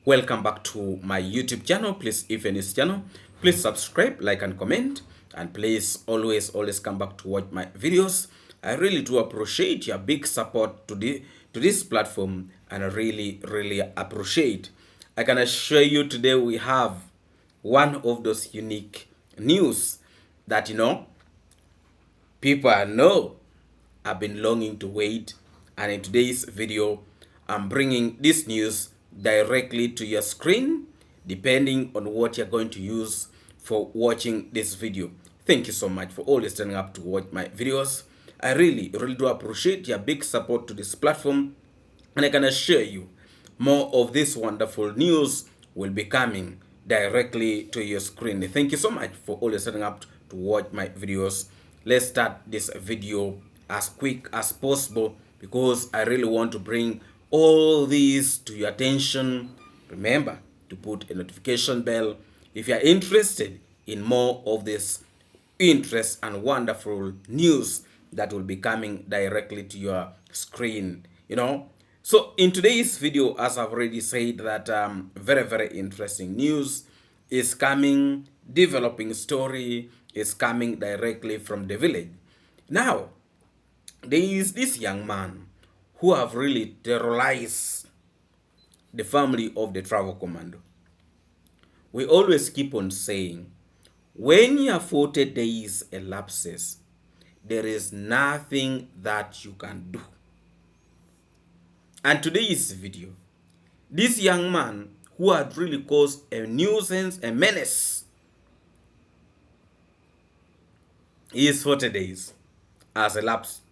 Welcome back to my YouTube channel. Please, if you're in this channel, please subscribe, like, and comment. And please always come back to watch my videos. I really do appreciate your big support to this platform, and I really appreciate. I can assure you today we have one of those unique news that people I know have been longing to wait, and in today's video I'm bringing this news directly to your screen depending on what you're going to use for watching this video. Thank you so much for always turning up to watch my videos. I really do appreciate your big support to this platform, and I can assure you more of this wonderful news will be coming directly to your screen. Thank you so much for always setting up to watch my videos. Let's start this video as quick as possible because I really want to bring all these to your attention. Remember to put a notification bell if you are interested in more of this interest and wonderful news that will be coming directly to your screen. So in today's video, as I've already said, that very interesting news is coming. Developing story is coming directly from the village. Now there is this young man who have really terrorized the family of the travel commando. We always keep on saying, when your 40 days elapses, there is nothing that you can do. And today's video, this young man who had really caused a nuisance, a menace, his 40 days has elapsed.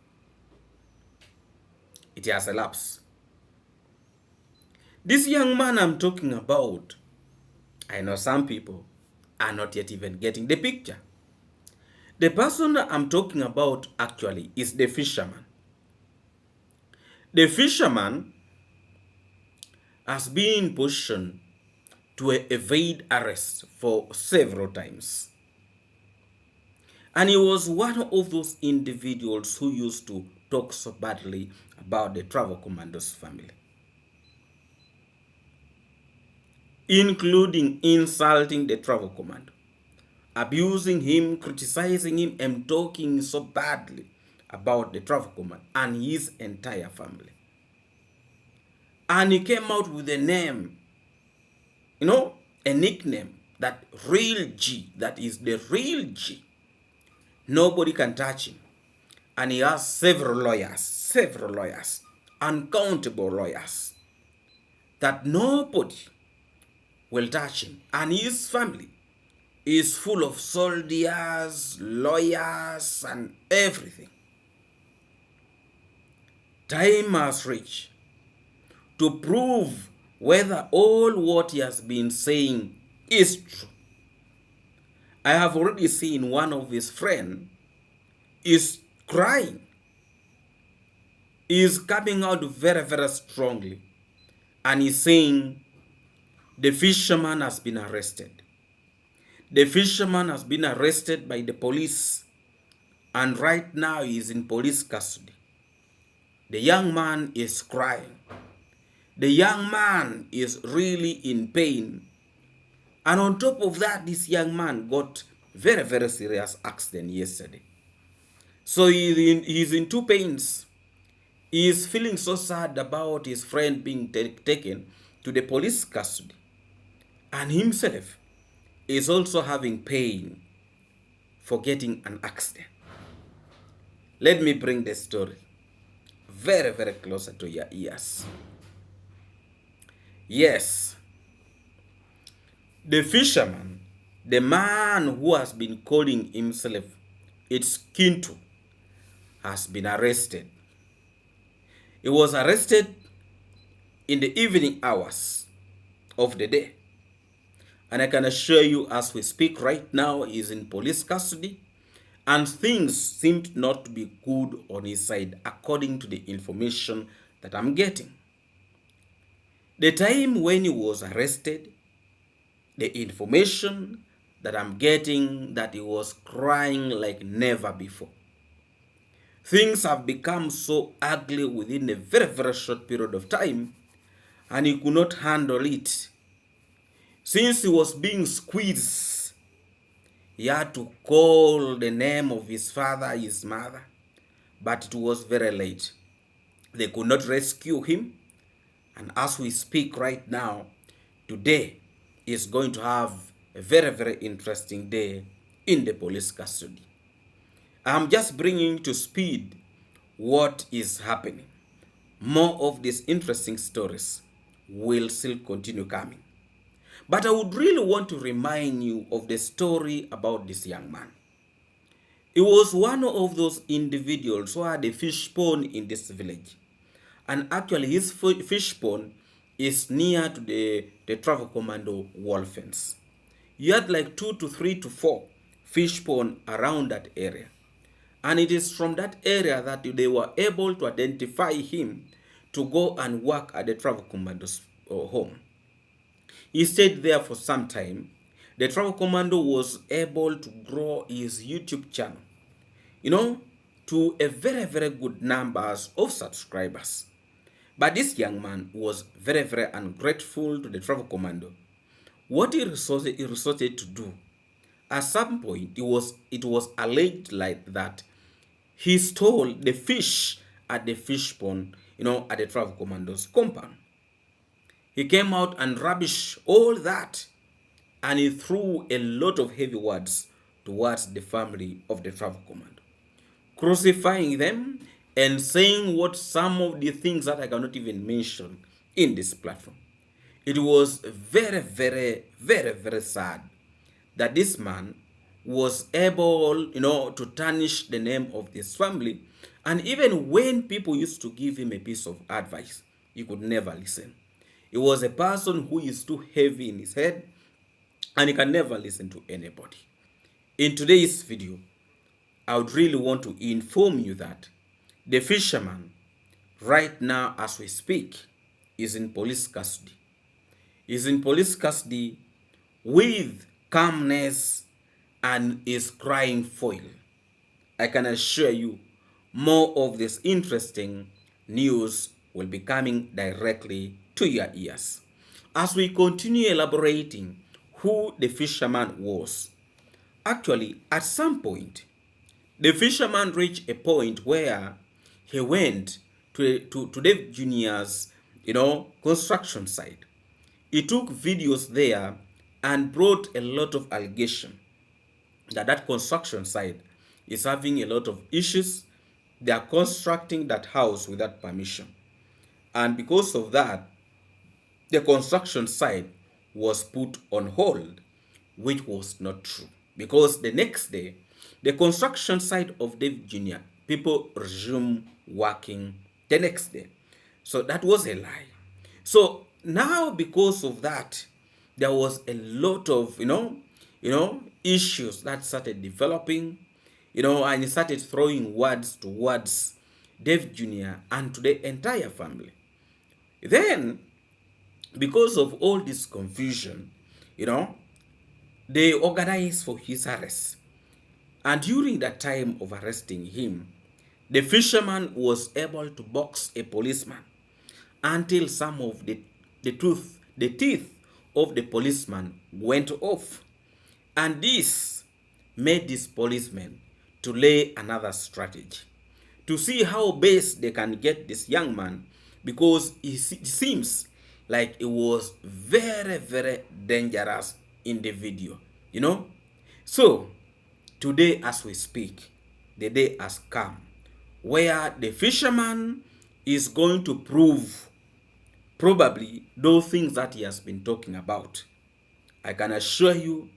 It has elapsed. This young man I'm talking about, I know some people are not yet even getting the picture. The person I'm talking about actually is the fisherman. The fisherman has been in position to evade arrest for several times. And he was one of those individuals who used to talk so badly about the travel commando's family, including insulting the travel commando, abusing him, criticizing him, and talking so badly about the travel commando and his entire family. And he came out with a name, a nickname, that real G, that is the real G. Nobody can touch him. And he has several lawyers, uncountable lawyers, that nobody will touch him. And his family is full of soldiers, lawyers, and everything. Time has reached to prove whether all what he has been saying is true. I have already seen one of his friends is crying, is coming out very strongly, and he's saying the fisherman has been arrested. The fisherman has been arrested by the police, and right now he is in police custody. The young man is crying. The young man is really in pain. And on top of that, this young man got very serious accident yesterday. So he's in two pains. He is feeling so sad about his friend being taken to the police custody. And himself is also having pain for getting an accident. Let me bring the story very closer to your ears. Yes, the fisherman, the man who has been calling himself its Kintu, has been arrested. He was arrested in the evening hours of the day. And I can assure you, as we speak right now, he is in police custody, and things seemed not to be good on his side according to the information that I'm getting. The time when he was arrested, the information that I'm getting, that he was crying like never before. Things have become so ugly within a very short period of time, and he could not handle it Since he was being squeezed, he had to call the name of his father, his mother, but it was very late. They could not rescue him. And as we speak right now, today is going to have a very, very interesting day in the police custody. I'm just bringing to speed what is happening. More of these interesting stories will still continue coming. But I would really want to remind you of the story about this young man. He was one of those individuals who had a fish pond in this village. And actually his fish pond is near to the travel commando wall fence. You had like 2 to 3 to 4 fish pond around that area. And it is from that area that they were able to identify him to go and work at the travel commando's home. He stayed there for some time. The travel commando was able to grow his YouTube channel, to a very, very good numbers of subscribers. But this young man was very, very ungrateful to the travel commando. What he resorted to do, at some point, it was alleged like that he stole the fish at the fish pond, at the travel commando's compound. He came out and rubbished all that, and he threw a lot of heavy words towards the family of the travel commando, crucifying them and saying what some of the things that I cannot even mention in this platform. It was very, very, very, very sad that this man was able, to tarnish the name of this family. And even when people used to give him a piece of advice, he could never listen. He was a person who is too heavy in his head and he can never listen to anybody. In today's video, I would really want to inform you that the fisherman, right now as we speak, is in police custody. Is in police custody with calmness and is crying foil. I can assure you more of this interesting news will be coming directly to your ears. As we continue elaborating who the fisherman was, actually at some point, the fisherman reached a point where he went to Dave Jr.'s, construction site. He took videos there and brought a lot of allegation that construction site is having a lot of issues. They are constructing that house without permission. And because of that, the construction site was put on hold, which was not true. Because the next day, the construction site of Dave Jr., people resumed working the next day. So that was a lie. So now because of that, there was a lot of, issues that started developing, and he started throwing words towards Dave Jr. and to the entire family. Then, because of all this confusion, they organized for his arrest. And during that time of arresting him, the fisherman was able to box a policeman until some of the teeth of the policeman went off. And this made this policeman to lay another strategy to see how best they can get this young man, because it seems like it was very, very dangerous individual, So today as we speak, the day has come where the fisherman is going to prove probably those things that he has been talking about. I can assure you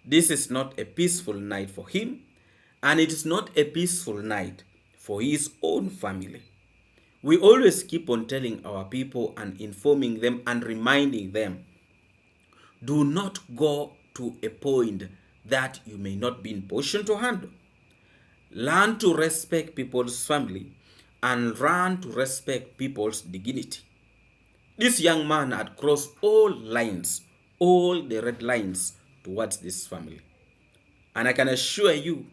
this is not a peaceful night for him, and it is not a peaceful night for his own family. We always keep on telling our people and informing them and reminding them, do not go to a point that you may not be in position to handle. Learn to respect people's family and learn to respect people's dignity. This young man had crossed all lines, all the red lines towards this family. And I can assure you,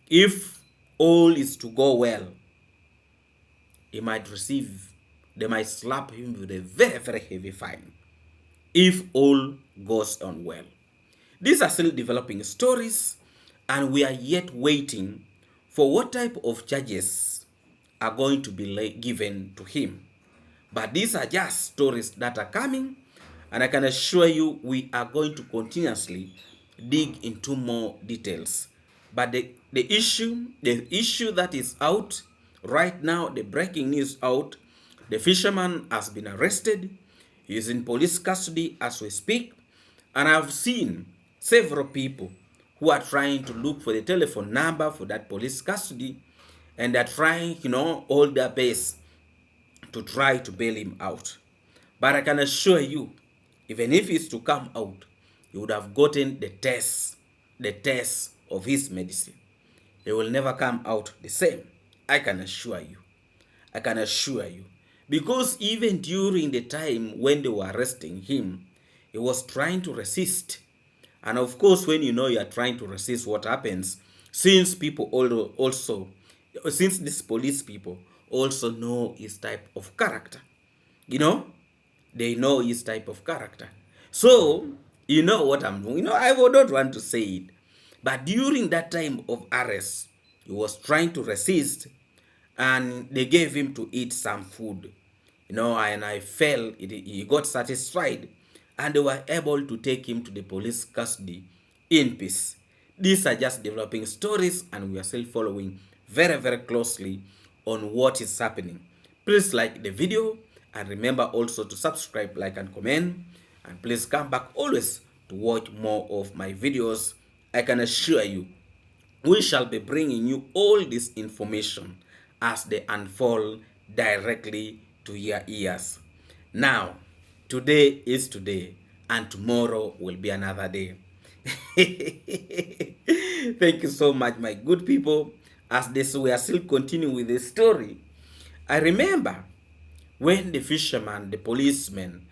if all is to go well, they might slap him with a very, very heavy fine. if all goes on well. These are still developing stories, and we are yet waiting for what type of charges are going to be given to him. But these are just stories that are coming, and I can assure you we are going to continuously dig into more details. But the issue that is out right now, the breaking news out, the fisherman has been arrested. He is in police custody as we speak, and I've seen several people who are trying to look for the telephone number for that police custody, and they're trying, all their best to try to bail him out. But I can assure you, even if he's to come out, he would have gotten the test of his medicine. He will never come out the same. I can assure you. I can assure you. Because even during the time when they were arresting him, he was trying to resist. And of course, when you are trying to resist, what happens? Since these police people also know his type of character, you know, they know his type of character. So, you know what I'm doing. I would not want to say it. But during that time of arrest, he was trying to resist, and they gave him to eat some food. And I felt he got satisfied, and they were able to take him to the police custody in peace. These are just developing stories, and we are still following very, very closely on what is happening. Please like the video, and remember also to subscribe, like, and comment. And please come back always to watch more of my videos. I can assure you, we shall be bringing you all this information as they unfold directly to your ears. Now, today is today, and tomorrow will be another day. Thank you so much, my good people. As we are still continuing with the story, I remember when the fisherman, the policeman,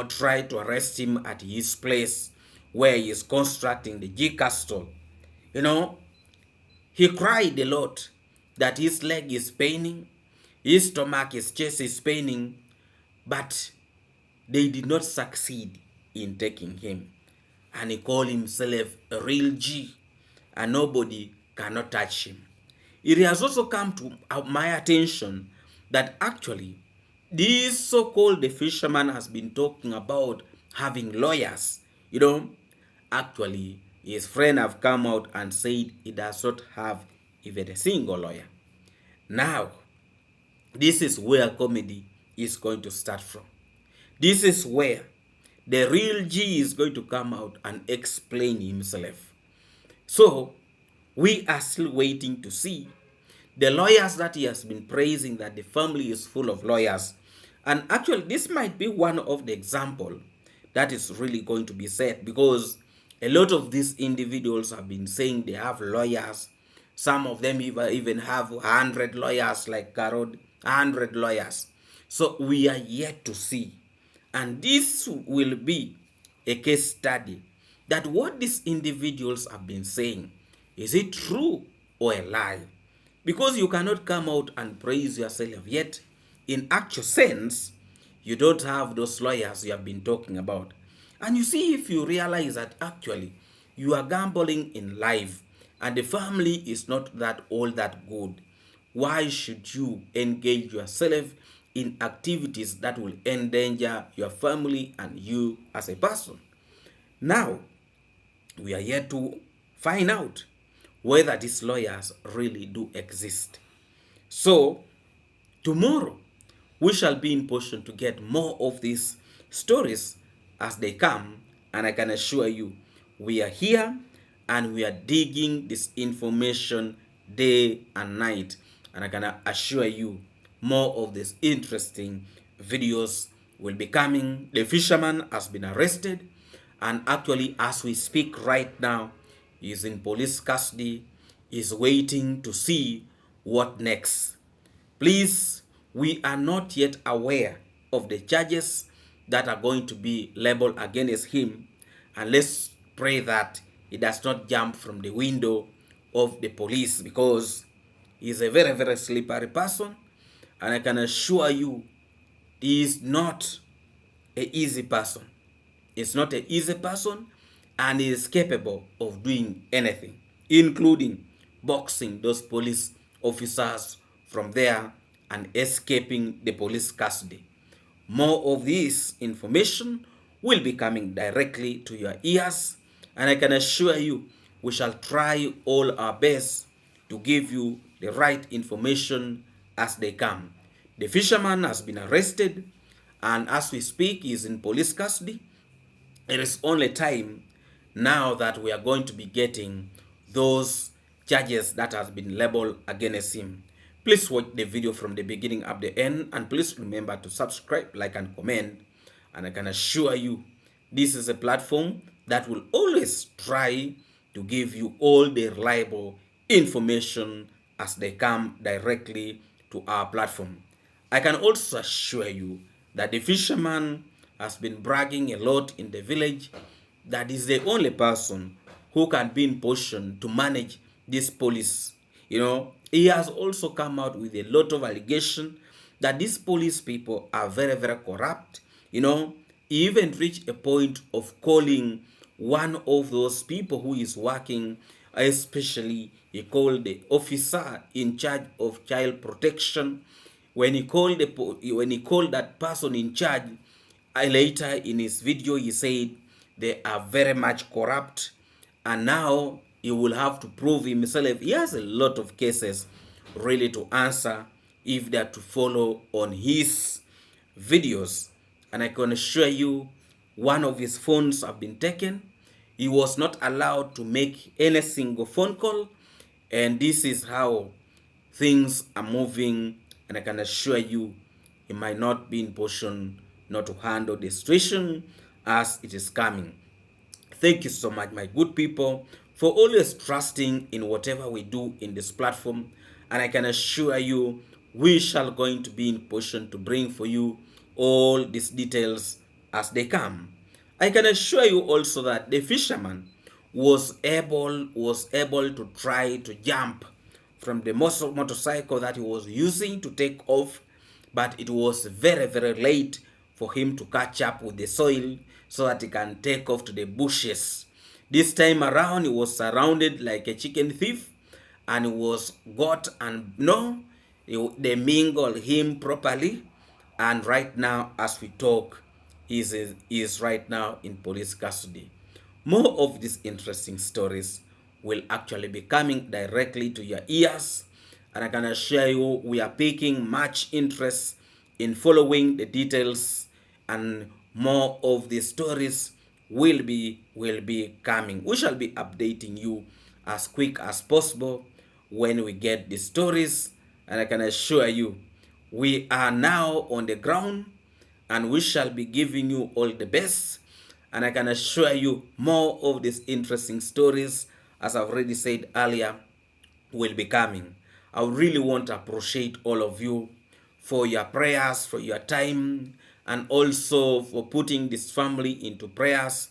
tried to arrest him at his place where he is constructing the G castle. He cried a lot that his leg is paining, his stomach, his chest is paining, but they did not succeed in taking him. And he called himself a real G, and nobody cannot touch him. It has also come to my attention that actually this so-called the fisherman has been talking about having lawyers. Actually his friend have come out and said he does not have even a single lawyer. Now, this is where comedy is going to start from. This is where the real G is going to come out and explain himself. So, we are still waiting to see the lawyers that he has been praising, that the family is full of lawyers. And actually, this might be one of the example that is really going to be said, because a lot of these individuals have been saying they have lawyers. Some of them even have 100 lawyers, like Karod, 100 lawyers. So we are yet to see. And this will be a case study that what these individuals have been saying, is it true or a lie? Because you cannot come out and praise yourself, yet in actual sense, you don't have those lawyers you have been talking about. And you see, if you realize that actually you are gambling in life and the family is not that all that good, why should you engage yourself in activities that will endanger your family and you as a person? Now, we are yet to find out whether these lawyers really do exist. So, tomorrow, we shall be in position to get more of these stories as they come, and I can assure you, we are here and we are digging this information day and night, and I can assure you, more of these interesting videos will be coming. The fisherman has been arrested, and actually, as we speak right now, he is in police custody, is waiting to see what next. Please, we are not yet aware of the charges that are going to be leveled against him, and let's pray that he does not jump from the window of the police, because he is a very, very slippery person, and I can assure you he is not an easy person. is not an easy person and is capable of doing anything, including boxing those police officers from there and escaping the police custody. More of this information will be coming directly to your ears, and I can assure you we shall try all our best to give you the right information as they come. The fisherman has been arrested, and as we speak, he is in police custody. It is only time now that we are going to be getting those charges that has been labeled against him. Please watch the video from the beginning up the end, and please remember to subscribe, like, and comment. And I can assure you this is a platform that will always try to give you all the reliable information as they come directly to our platform. I can also assure you that the fisherman has been bragging a lot in the village that is the only person who can be in position to manage this police. He has also come out with a lot of allegation that these police people are very, very corrupt. He even reached a point of calling one of those people who is working, especially he called the officer in charge of child protection. When he called that person in charge, later in his video he said they are very much corrupt, and now he will have to prove himself. He has a lot of cases really to answer if they are to follow on his videos. And I can assure you one of his phones have been taken. He was not allowed to make any single phone call, and this is how things are moving. And I can assure you he might not be in position not to handle the situation as it is coming. Thank you so much, my good people, for always trusting in whatever we do in this platform. And I can assure you we shall going to be in position to bring for you all these details as they come. I can assure you also that the fisherman was able to try to jump from the motorcycle that he was using to take off, but it was very, very late for him to catch up with the soil so that he can take off to the bushes. This time around, he was surrounded like a chicken thief, and he was got, and they mingled him properly. And right now, as we talk, he is right now in police custody. More of these interesting stories will actually be coming directly to your ears, and I can assure you we are taking much interest in following the details, and more of the stories will be coming. We shall be updating you as quick as possible when we get the stories, and I can assure you we are now on the ground, and we shall be giving you all the best. And I can assure you more of these interesting stories, as I've already said earlier, will be coming. I really want to appreciate all of you for your prayers, for your time, and also for putting this family into prayers.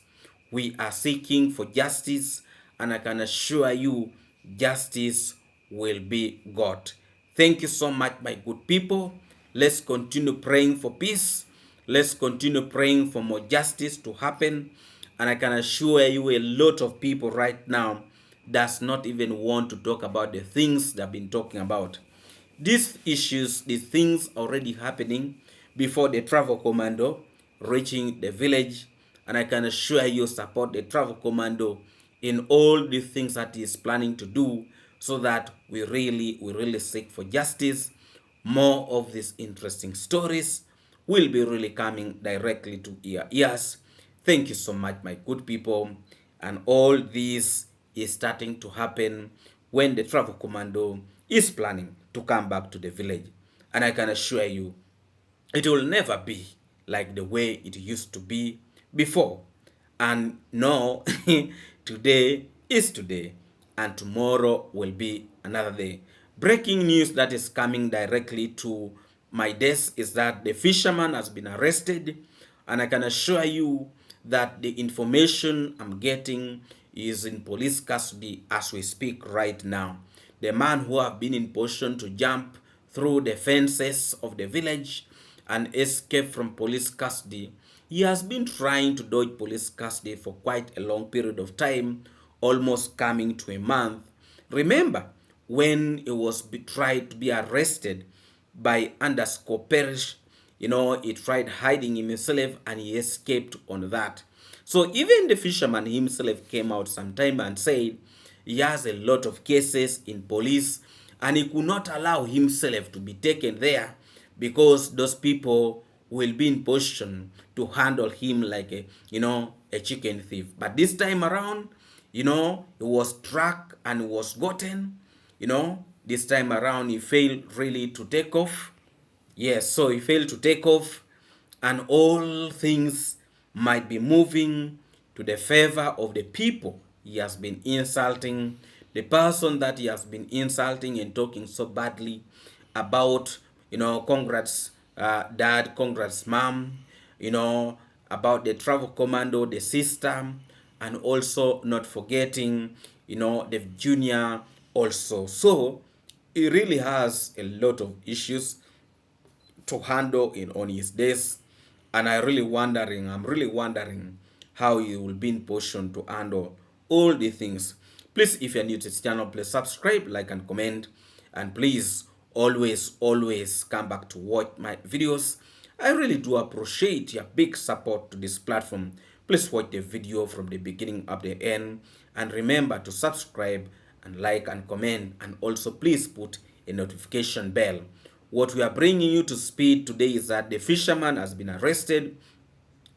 We are seeking for justice, and I can assure you justice will be got. Thank you so much, my good people. Let's continue praying for peace. Let's continue praying for more justice to happen. And I can assure you a lot of people right now does not even want to talk about the things they've been talking about. These issues, these things already happening before the travel commando reaching the village. And I can assure you support the travel commando in all the things that he is planning to do, so that we really seek for justice. More of these interesting stories will be really coming directly to your ears. Thank you so much, my good people. And all this is starting to happen when the travel commando is planning to come back to the village. And I can assure you it will never be like the way it used to be before. And no, today is today, and tomorrow will be another day. Breaking news that is coming directly to my desk is that the fisherman has been arrested, and I can assure you that the information I'm getting is in police custody as we speak right now. The man who have been in position to jump through the fences of the village and escape from police custody He has been trying to dodge police custody for quite a long period of time, almost coming to a month. Remember when he was tried to be arrested by underscore Perish, he tried hiding himself and he escaped on that. So even the fisherman himself came out sometime and said he has a lot of cases in police and he could not allow himself to be taken there because those people will be in position to handle him like a chicken thief. But this time around, he was tracked and was gotten. This time around he failed really to take off. Yes, so he failed to take off, and all things might be moving to the favor of the people he has been insulting, the person that he has been insulting and talking so badly about, congrats, dad, congrats, mom, about the travel commando, the sister, and also not forgetting, the junior also. So he really has a lot of issues to handle on his days, and I'm really wondering how he will be in position to handle all the things. Please, if you're new to this channel, please subscribe, like, and comment, and please always come back to watch my videos. I really do appreciate your big support to this platform. Please watch the video from the beginning up to the end, and remember to subscribe and like and comment, and also please put a notification bell. What we are bringing you to speed today is that the fisherman has been arrested,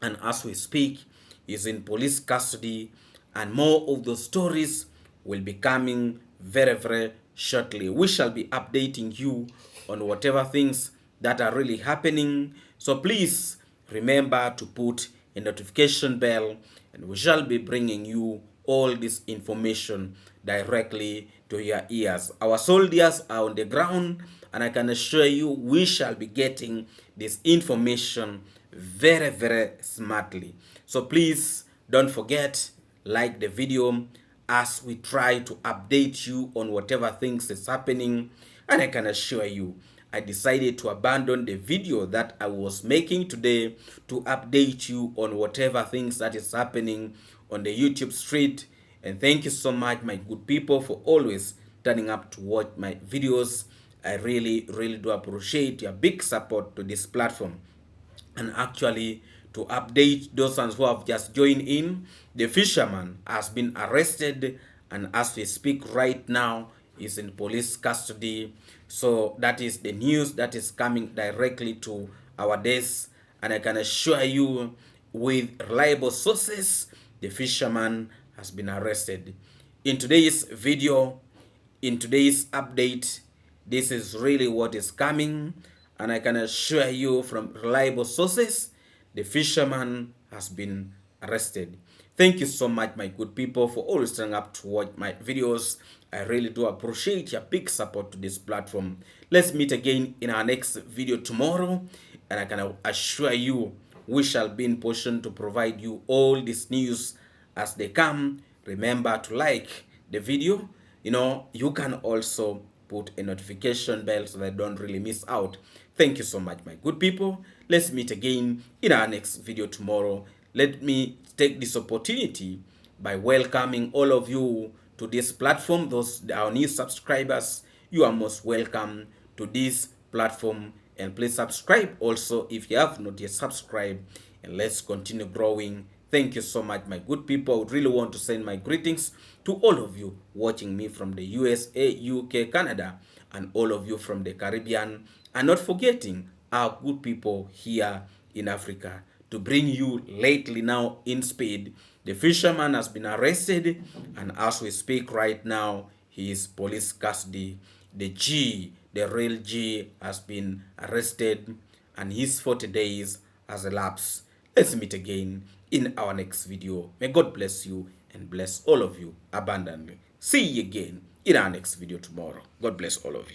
and as we speak is in police custody, and more of those stories will be coming very shortly. We shall be updating you on whatever things that are really happening. So please remember to put a notification bell, and we shall be bringing you all this information directly to your ears. Our soldiers are on the ground, and I can assure you we shall be getting this information very smartly. So please don't forget, like the video as we try to update you on whatever things is happening. And I can assure you, I decided to abandon the video that I was making today to update you on whatever things that is happening on the YouTube street. And thank you so much, my good people, for always turning up to watch my videos. I really do appreciate your big support to this platform. And actually, to update those ones who have just joined in, the fisherman has been arrested, and as we speak right now is in police custody. So that is the news that is coming directly to our desk, and I can assure you with reliable sources, the fisherman has been arrested. In today's video, in today's update, this is really what is coming, and I can assure you from reliable sources, the fisherman has been arrested. Thank you so much, my good people, for always turning up to watch my videos. I really do appreciate your big support to this platform. Let's meet again in our next video tomorrow, and I can assure you we shall be in position to provide you all this news as they come. Remember to like the video. You can also put a notification bell so that I don't really miss out. Thank you so much, my good people. Let's meet again in our next video tomorrow. Let me take this opportunity by welcoming all of you to this platform. Those our new subscribers, you are most welcome to this platform, and please subscribe also if you have not yet subscribed, and let's continue growing. Thank you so much, my good people. I would really want to send my greetings to all of you watching me from the USA, UK, Canada, and all of you from the Caribbean, and not forgetting our good people here in Africa. To bring you lately now in speed, the fisherman has been arrested, and as we speak right now, he is police custody. The real G, has been arrested, and his 40 days has elapsed. Let's meet again in our next video. May God bless you and bless all of you abundantly. See you again in our next video tomorrow. God bless all of you.